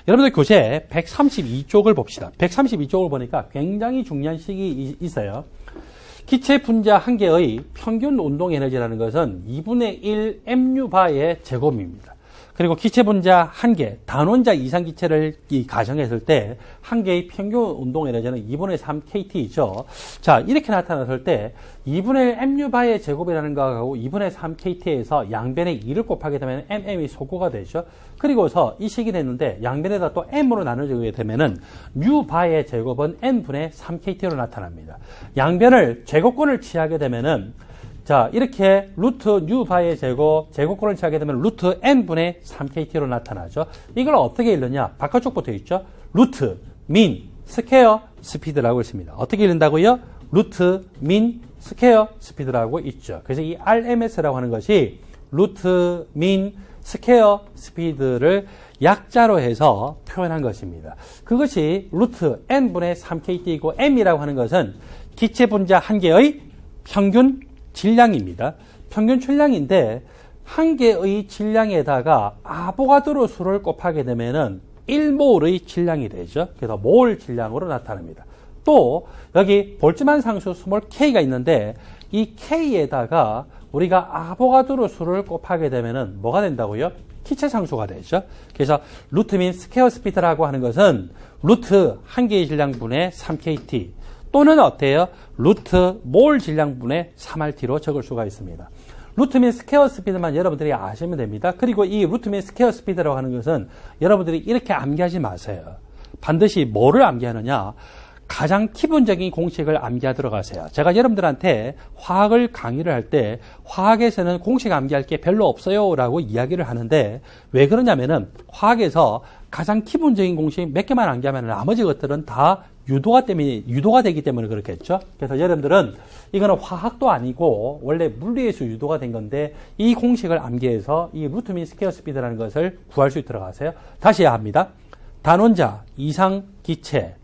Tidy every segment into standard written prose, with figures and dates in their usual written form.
여러분들 교재 132쪽을 봅시다. 132쪽을 보니까 굉장히 중요한 식이 있어요. 기체 분자 한 개의 평균 운동 에너지라는 것은 2분의 1 MU바의 제곱입니다. 그리고 기체 분자 한 개, 단원자 이상 기체를 가정했을 때 한 개의 평균 운동 에너지는 2분의 3 KT이죠. 자, 이렇게 나타났을 때 2분의 1 MU바의 제곱이라는 거하고 2분의 3 KT에서 양변에 2를 곱하게 되면 MM이 소구가 되죠. 그리고서 이 식이 됐는데 양변에다 또 M으로 나눠주게 되면은 U바의 제곱은 N분의 3 KT로 나타납니다. 양변을 제곱권을 취하게 되면은 자, 이렇게 루트 U바의 제곱권을 취하게 되면 루트 N분의 3KT로 나타나죠. 이걸 어떻게 읽느냐? 바깥쪽 붙어 있죠. 루트, 민, 스퀘어, 스피드라고 있습니다. 어떻게 읽는다고요? 루트, 민, 스퀘어, 스피드라고 있죠. 그래서 이 RMS라고 하는 것이 루트, 민, 스퀘어, 스피드를 약자로 해서 표현한 것입니다. 그것이 루트 N분의 3KT이고 M이라고 하는 것은 기체 분자 한 개의 평균 질량입니다. 평균 질량인데 한 개의 질량에다가 아보가드로 수를 곱하게 되면은 1몰의 질량이 되죠. 그래서 몰 질량으로 나타납니다. 또 여기 볼츠만 상수 스몰 k가 있는데 이 k에다가 우리가 아보가드로 수를 곱하게 되면은 뭐가 된다고요? 기체 상수가 되죠. 그래서 루트 민 스퀘어 스피드라고 하는 것은 루트 한 개의 질량분의 3KT 또는 어때요? 루트 몰 질량분의 3RT로 적을 수가 있습니다. 루트 민 스퀘어 스피드만 여러분들이 아시면 됩니다. 그리고 이 루트 민 스퀘어 스피드라고 하는 것은 여러분들이 이렇게 암기하지 마세요. 반드시 뭐를 암기하느냐? 가장 기본적인 공식을 암기하도록 하세요. 제가 여러분들한테 화학을 강의를 할 때 화학에서는 공식 암기할 게 별로 없어요 라고 이야기를 하는데 왜 그러냐면은 화학에서 가장 기본적인 공식 몇 개만 암기하면 나머지 것들은 다 유도가 되기 때문에 그렇겠죠. 그래서 여러분들은 이거는 화학도 아니고 원래 물리에서 유도가 된 건데 이 공식을 암기해서 이 루트 민 스퀘어 스피드라는 것을 구할 수 있도록 하세요. 다시 해야 합니다. 단원자 이상 기체의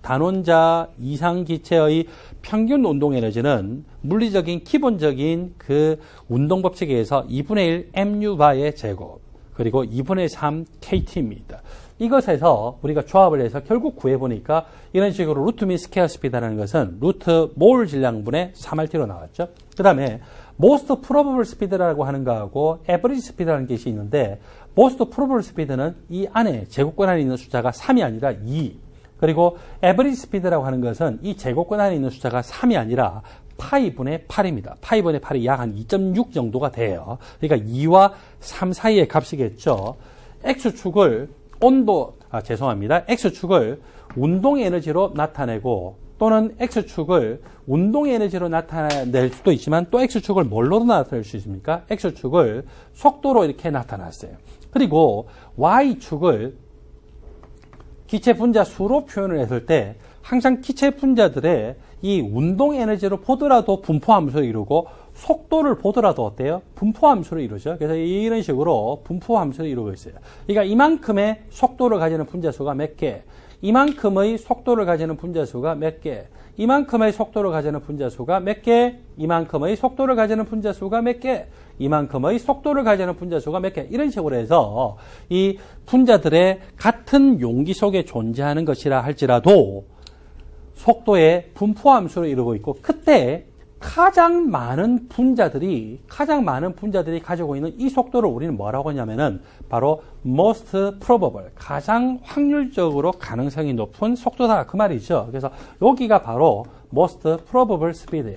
평균 운동 에너지는 물리적인 기본적인 그 운동 법칙에 의해서 2분의 1 MU바의 제곱 그리고 2분의 3 KT입니다. 이것에서 우리가 조합을 해서 결국 구해보니까 이런 식으로 루트 민 스퀘어 스피드라는 것은 루트 몰 질량분의 3RT로 나왔죠. 그 다음에 most probable speed라고 하는 거하고 average speed라는 것이 있는데 most probable speed는 이 안에 제곱권 안에 있는 숫자가 3이 아니라 2 그리고 average speed라고 하는 것은 이 제곱권 안에 있는 숫자가 3이 아니라 파이분의 8입니다. 파이분의 8이 약 한 2.6 정도가 돼요. 그러니까 2와 3 사이의 값이겠죠. X축을 X축을 운동 에너지로 나타내고 또는 X축을 운동 에너지로 나타낼 수도 있지만 또 X축을 뭘로 나타낼 수 있습니까? X축을 속도로 이렇게 나타났어요. 그리고 Y축을 기체 분자 수로 표현을 했을 때 항상 기체 분자들의 이 운동 에너지로 보더라도 분포 함수를 이루고 속도를 보더라도 어때요? 분포 함수를 이루죠. 그래서 이런 식으로 분포 함수를 이루고 있어요. 그러니까 이만큼의 속도를 가지는 분자수가 몇 개, 이만큼의 속도를 가지는 분자수가 몇 개, 이만큼의 속도를 가지는 분자수가 몇 개, 이만큼의 속도를 가지는 분자수가 몇 개, 이만큼의 속도를 가지는 분자수가 몇 개, 이런 식으로 해서 이 분자들의 같은 용기 속에 존재하는 것이라 할지라도 속도의 분포 함수를 이루고 있고 그때 가장 많은 분자들이 가지고 있는 이 속도를 우리는 뭐라고 하냐면은 바로 most probable, 가장 확률적으로 가능성이 높은 속도다 그 말이죠. 그래서 여기가 바로 most probable speed예요.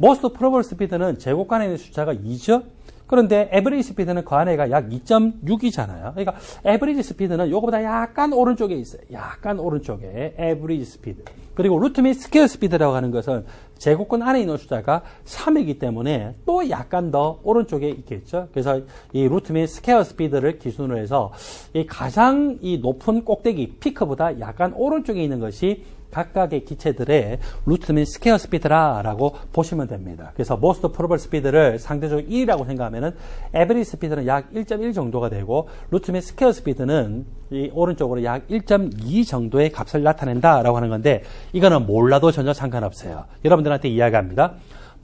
most probable speed는 제곱간에 있는 숫자가 2죠. 그런데 average speed는 그 안에가 약 2.6이잖아요. 그러니까 average speed는 이거보다 약간 오른쪽에 있어요. 약간 오른쪽에 average speed. 그리고 루트 민 스퀘어 스피드라고 하는 것은 제곱권 안에 있는 숫자가 3이기 때문에 또 약간 더 오른쪽에 있겠죠. 그래서 이 루트 민 스퀘어 스피드를 기준으로 해서 이 가장 이 높은 꼭대기 피크보다 약간 오른쪽에 있는 것이 각각의 기체들의 루트 민 스퀘어 스피드라고 보시면 됩니다. 그래서 most probable speed를 상대적으로 1이라고 생각하면은 average speed는 약 1.1 정도가 되고 루트 민 스퀘어 스피드는 이 오른쪽으로 약 1.2 정도의 값을 나타낸다라고 하는 건데 이거는 몰라도 전혀 상관없어요. 여러분들한테 이야기합니다.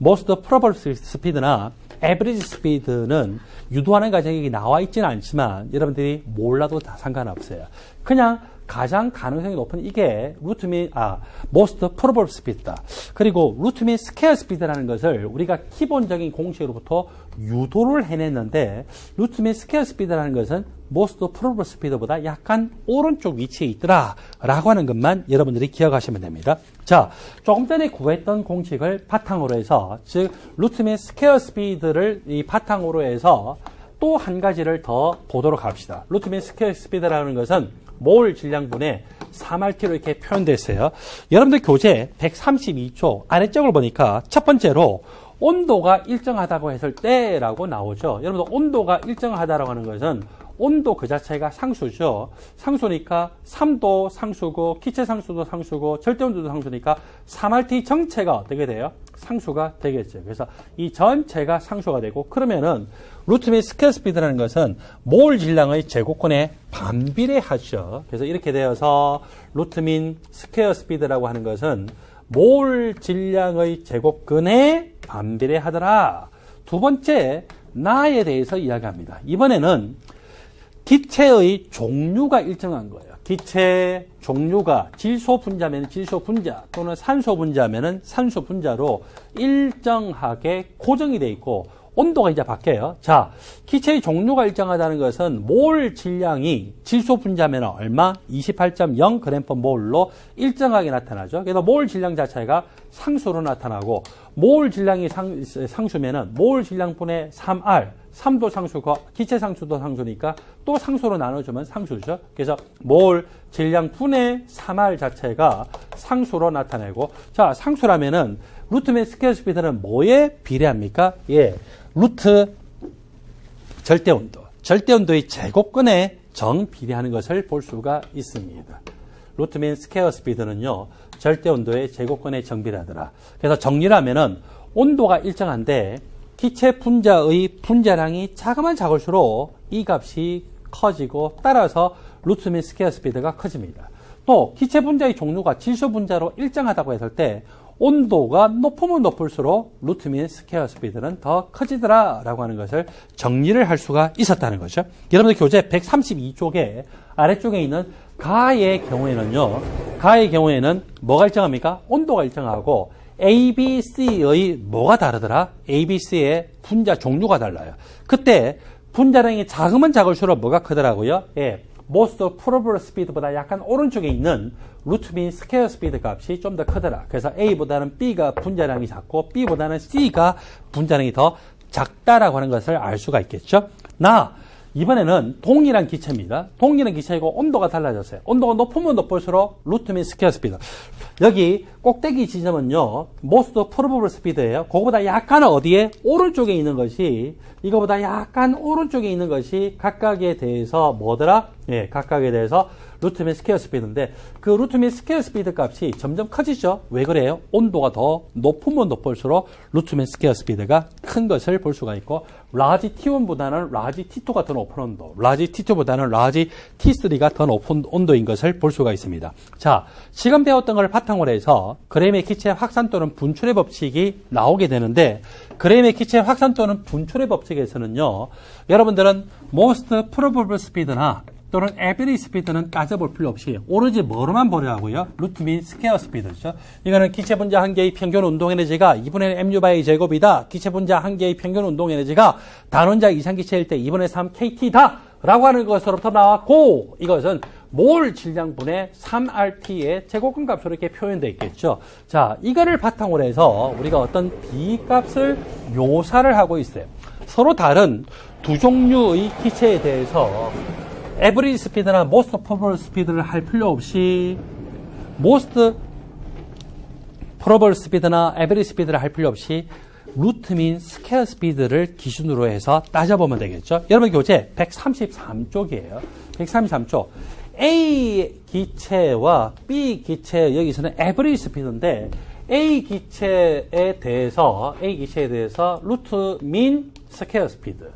most probable speed나 average speed는 유도하는 과정이 나와 있지는 않지만 여러분들이 몰라도 다 상관없어요. 그냥 가장 가능성이 높은 이게 most probable speed다. 그리고 루트 민 스퀘어 스피드라는 것을 우리가 기본적인 공식으로부터 유도를 해냈는데 루트 민 스퀘어 스피드라는 것은 most probable speed보다 약간 오른쪽 위치에 있더라 라고 하는 것만 여러분들이 기억하시면 됩니다. 자, 조금 전에 구했던 공식을 바탕으로 해서, 즉 루트 민 스퀘어 스피드를 이 바탕으로 해서 또 한 가지를 더 보도록 합시다. 루트 민 스퀘어 스피드라는 것은 몰 질량분의 3RT로 이렇게 표현되어 있어요. 여러분들 교재 132쪽 아래쪽을 보니까 첫 번째로 온도가 일정하다고 했을 때라고 나오죠. 여러분들 온도가 일정하다라고 하는 것은 온도 그 자체가 상수죠. 상수니까 3도 상수고 기체 상수도 상수고 절대 온도도 상수니까 3RT 전체가 어떻게 돼요? 상수가 되겠죠. 그래서 이 전체가 상수가 되고, 그러면은 루트 민 스퀘어 스피드라는 것은 몰 질량의 제곱근에 반비례하죠. 그래서 이렇게 되어서 루트 민 스퀘어 스피드라고 하는 것은 몰 질량의 제곱근에 반비례하더라. 두 번째, 나에 대해서 이야기합니다. 이번에는 기체의 종류가 일정한 거예요. 기체 종류가 질소 분자면 질소 분자 또는 산소 분자면 산소 분자로 일정하게 고정이 되어 있고, 온도가 이제 바뀌어요. 자, 기체의 종류가 일정하다는 것은 몰 질량이 질소 분자면 얼마? 28.0g/몰로 일정하게 나타나죠. 그래서 몰 질량 자체가 상수로 나타나고, 몰 질량이 상수면은 몰 질량분의 3R, 3도 상수고 기체 상수도 상수니까 또 상수로 나눠주면 상수죠. 그래서 몰 질량분의 3R 자체가 상수로 나타내고, 자, 상수라면은 루트 민 스퀘어 스피드는 뭐에 비례합니까? 예, 루트 절대온도, 절대온도의 제곱근에 정비례하는 것을 볼 수가 있습니다. 루트 민 스퀘어 스피드는요, 절대온도의 제곱근에 정비례하더라. 그래서 정리를 하면은 온도가 일정한데 기체 분자의 분자량이 작으면 작을수록 이 값이 커지고, 따라서 루트 민 스퀘어 스피드가 커집니다. 또 기체 분자의 종류가 질소 분자로 일정하다고 했을 때 온도가 높으면 높을수록 루트 민 스퀘어 스피드는 더 커지더라 라고 하는 것을 정리를 할 수가 있었다는 거죠. 여러분들 교재 132쪽에 아래쪽에 있는 가의 경우에는 뭐가 일정합니까? 온도가 일정하고 A, B, C의 뭐가 다르더라? A, B, C의 분자 종류가 달라요. 그때 분자량이 작으면 작을수록 뭐가 크더라고요? 예, most probable speed보다 약간 오른쪽에 있는 루트 민 스퀘어 스피드 값이 좀 더 크더라. 그래서 A보다는 B가 분자량이 작고 B보다는 C가 분자량이 더 작다라고 하는 것을 알 수가 있겠죠. 이번에는 동일한 기체입니다. 동일한 기체이고 온도가 달라졌어요. 온도가 높으면 높을수록 루트 민 스퀘어 스피드. 여기 꼭대기 지점은요, most probable speed예요. 그거보다 약간 어디에? 오른쪽에 있는 것이, 이거보다 약간 오른쪽에 있는 것이 각각에 대해서 뭐더라? 예, 각각에 대해서 루트 민 스퀘어 스피드인데, 그 루트 민 스퀘어 스피드 값이 점점 커지죠. 왜 그래요? 온도가 더 높으면 높을수록 루트 민 스퀘어 스피드가 큰 것을 볼 수가 있고, 라지 T1보다는 라지 T2가 더 높은 온도, 라지 T2보다는 라지 T3가 더 높은 온도인 것을 볼 수가 있습니다. 자, 지금 배웠던 걸 바탕으로 해서 그램의 기체 확산 또는 분출의 법칙이 나오게 되는데, 그램의 기체 확산 또는 분출의 법칙에서는요, 여러분들은 most probable speed나 또는 average speed는 따져볼 필요 없이 오로지 뭐로만 보려고요? 루트 민 스퀘어 스피드죠. 이거는 기체 분자 한 개의 평균 운동 에너지가 2분의 mu/a 제곱이다. 기체 분자 한 개의 평균 운동 에너지가 단원자 이상기체일 때 2분의 3 kt다 라고 하는 것으로부터 나왔고, 이것은 몰 질량분의 3RT의 제곱근 값으로 이렇게 표현되어 있겠죠. 자, 이거를 바탕으로 해서 우리가 어떤 B값을 묘사를 하고 있어요. 서로 다른 두 종류의 기체에 대해서 에버리지 스피드나 most probable 스피드를 할 필요 없이 most probable 스피드나 에버리지 스피드를 할 필요 없이 루트 민 스퀘어 스피드를 기준으로 해서 따져보면 되겠죠. 여러분 교재 133쪽이에요. 133쪽. A 기체와 B 기체, 여기서는 에버리지 스피드인데 A 기체에 대해서 루트 민 스퀘어 스피드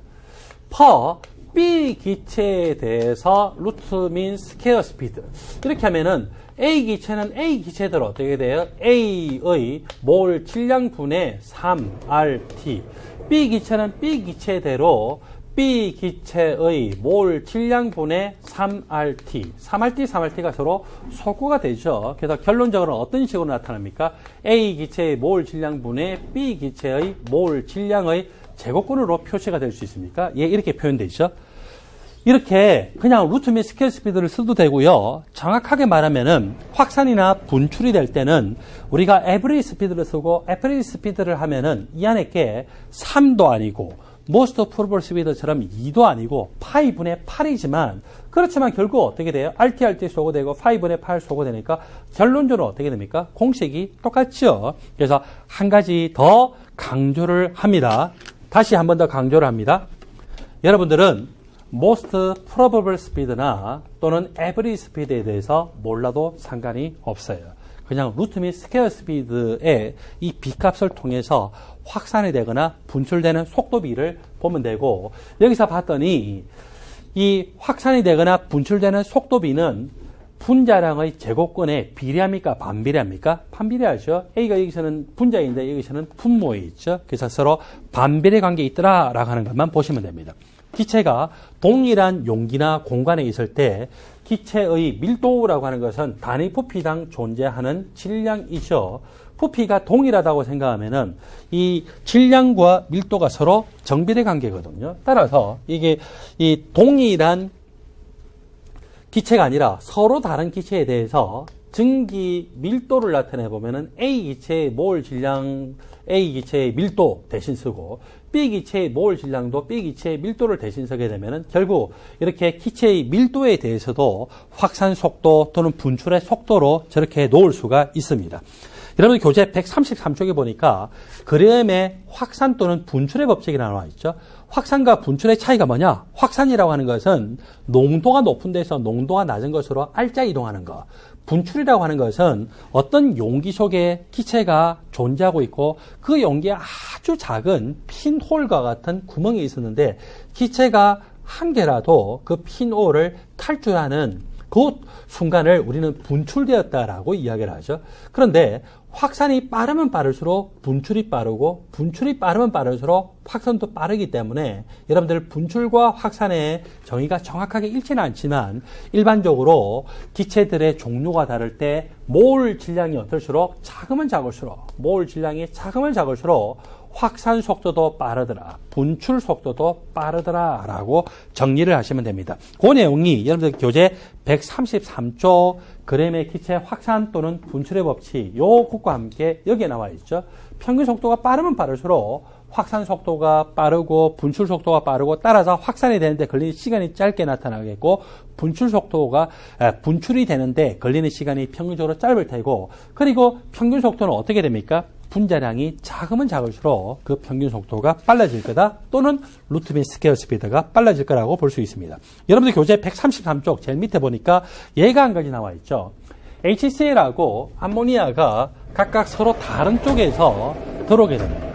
per B 기체에 대해서 루트 민 스퀘어 스피드. 이렇게 하면은 A 기체는 A 기체대로 어떻게 돼요? A의 몰 질량분의 3RT. B 기체는 B 기체대로 B 기체의 몰 질량분의 3RT. 3RT가 서로 소구가 되죠. 그래서 결론적으로 어떤 식으로 나타납니까? A 기체의 몰 질량분의 B 기체의 몰 질량의 제곱근으로 표시가 될 수 있습니까? 예, 이렇게 표현되죠. 이렇게 그냥 루트 및 스퀘어 스피드를 써도 되고요. 정확하게 말하면은 확산이나 분출이 될 때는 우리가 에브리 스피드를 쓰고 에브리 스피드를 하면은 이 안에 게 3도 아니고 most probable speed처럼 2도 아니고 파이분의 8이지만 그렇지만 결국 어떻게 돼요? RT 소거되고 파이분의 8 소거되니까 결론적으로 어떻게 됩니까? 공식이 똑같죠. 그래서 한 가지 더 강조를 합니다. 다시 한 번 더 강조를 합니다. 여러분들은 most probable speed나 또는 average speed에 대해서 몰라도 상관이 없어요. 그냥 루트 및 스퀘어 스피드의 이 비값을 통해서 확산이 되거나 분출되는 속도비를 보면 되고, 여기서 봤더니 이 확산이 되거나 분출되는 속도비는 분자량의 제곱근에 비례합니까? 반비례합니까? 반비례하죠. A가 여기서는 분자인데 여기서는 분모에 있죠. 그래서 서로 반비례 관계에 있더라라고 하는 것만 보시면 됩니다. 기체가 동일한 용기나 공간에 있을 때 기체의 밀도라고 하는 것은 단위 부피당 존재하는 질량이죠. 부피가 동일하다고 생각하면은 이 질량과 밀도가 서로 정비례 관계거든요. 따라서 이게 이 동일한 기체가 아니라 서로 다른 기체에 대해서 증기 밀도를 나타내 보면은 A 기체의 몰 질량, A 기체의 밀도 대신 쓰고 B 기체의 몰 질량도 B 기체의 밀도를 대신 쓰게 되면은 결국 이렇게 기체의 밀도에 대해서도 확산 속도 또는 분출의 속도로 저렇게 놓을 수가 있습니다. 여러분 교재 133쪽에 보니까 그램의 확산 또는 분출의 법칙이 나와 있죠. 확산과 분출의 차이가 뭐냐? 확산이라고 하는 것은 농도가 높은 데서 농도가 낮은 것으로 알짜 이동하는 것. 분출이라고 하는 것은 어떤 용기 속에 기체가 존재하고 있고 그 용기에 아주 작은 핀홀과 같은 구멍이 있었는데 기체가 한 개라도 그 핀홀을 탈출하는 그 순간을 우리는 분출되었다라고 이야기를 하죠. 그런데 확산이 빠르면 빠를수록 분출이 빠르고 분출이 빠르면 빠를수록 확산도 빠르기 때문에 여러분들 분출과 확산의 정의가 정확하게 일치는 않지만 일반적으로 기체들의 종류가 다를 때 몰 질량이 어떨수록 작으면 작을수록 몰 질량이 작으면 작을수록 확산 속도도 빠르더라, 분출 속도도 빠르더라 라고 정리를 하시면 됩니다. 그 내용이 여러분들 교재 133조 그램의 기체 확산 또는 분출의 법칙 요것과 함께 여기에 나와 있죠. 평균 속도가 빠르면 빠를수록 확산 속도가 빠르고 분출 속도가 빠르고 따라서 확산이 되는데 걸리는 시간이 짧게 나타나겠고 분출이 되는데 걸리는 시간이 평균적으로 짧을 테고 그리고 평균 속도는 어떻게 됩니까? 분자량이 작으면 작을수록 그 평균 속도가 빨라질 거다 또는 루트 및 스퀘어 스피드가 빨라질 거라고 볼 수 있습니다. 여러분들 교재 133쪽 제일 밑에 보니까 얘가 한 가지 나와 있죠. HCl하고 암모니아가 각각 서로 다른 쪽에서 들어오게 됩니다.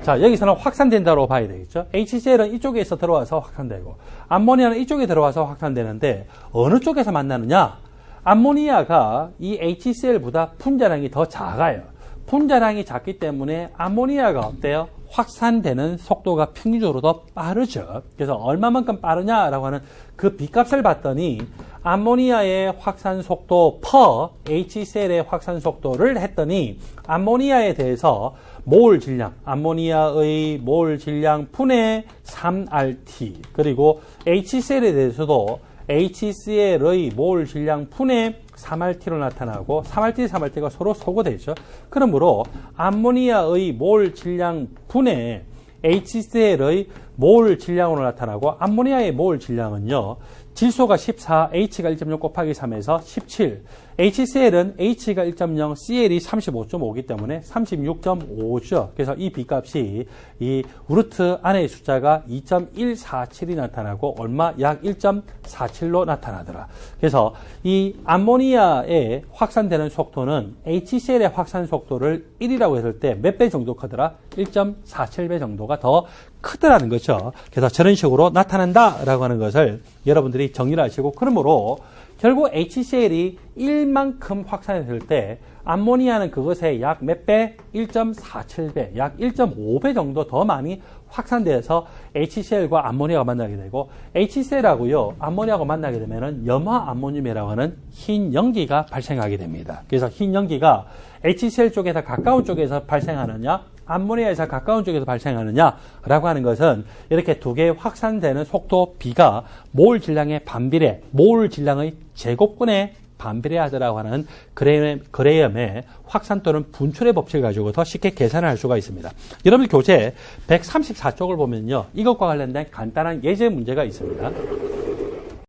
자, 여기서는 확산된다고 봐야 되겠죠. HCl은 이쪽에서 들어와서 확산되고 암모니아는 이쪽에 들어와서 확산되는데 어느 쪽에서 만나느냐? 암모니아가 이 HCl보다 분자량이 더 작아요. 분자량이 작기 때문에 암모니아가 어때요? 확산되는 속도가 평균적으로 더 빠르죠. 그래서 얼마만큼 빠르냐라고 하는 그 비값을 봤더니 암모니아의 확산 속도 per HCl의 확산 속도를 했더니 암모니아에 대해서 몰 질량, 암모니아의 몰 질량 분의 3RT 그리고 HCl에 대해서도 HCl의 몰 질량 분의 3RT로 나타나고 3RT가 서로 소거되죠. 그러므로 암모니아의 몰 질량 분의 HCl의 몰 질량으로 나타나고 암모니아의 몰 질량은요. 질소가 14, H가 1.0 곱하기 3에서 17. HCl은 H가 1.0, Cl이 35.5이기 때문에 36.5죠. 그래서 이 비값이 이 루트 안의 숫자가 2.147이 나타나고 얼마? 약 1.47로 나타나더라. 그래서 이 암모니아의 확산되는 속도는 HCl의 확산 속도를 1이라고 했을 때 몇 배 정도 크더라? 1.47배 정도가 더 크더라는 거죠. 그래서 저런 식으로 나타난다라고 하는 것을 여러분들이 정리를 하시고 그러므로 결국 HCl이 1만큼 확산했을 때 암모니아는 그것의 약 몇 배? 1.47배, 약 1.5배 정도 더 많이 확산돼서 HCl과 암모니아가 만나게 되고, HCl하고요 암모니아가 만나게 되면은 염화암모늄이라고 하는 흰 연기가 발생하게 됩니다. 그래서 흰 연기가 HCl 쪽에서 가까운 쪽에서 발생하느냐, 암모니아에서 가까운 쪽에서 발생하느냐라고 하는 것은 이렇게 두 개의 확산되는 속도 B가 몰 질량의 반비례, 몰 질량의 제곱근에 반비례하더라고 하는 그레이엄의 확산 또는 분출의 법칙을 가지고서 쉽게 계산을 할 수가 있습니다. 여러분들 교재 134쪽을 보면요, 이것과 관련된 간단한 예제 문제가 있습니다.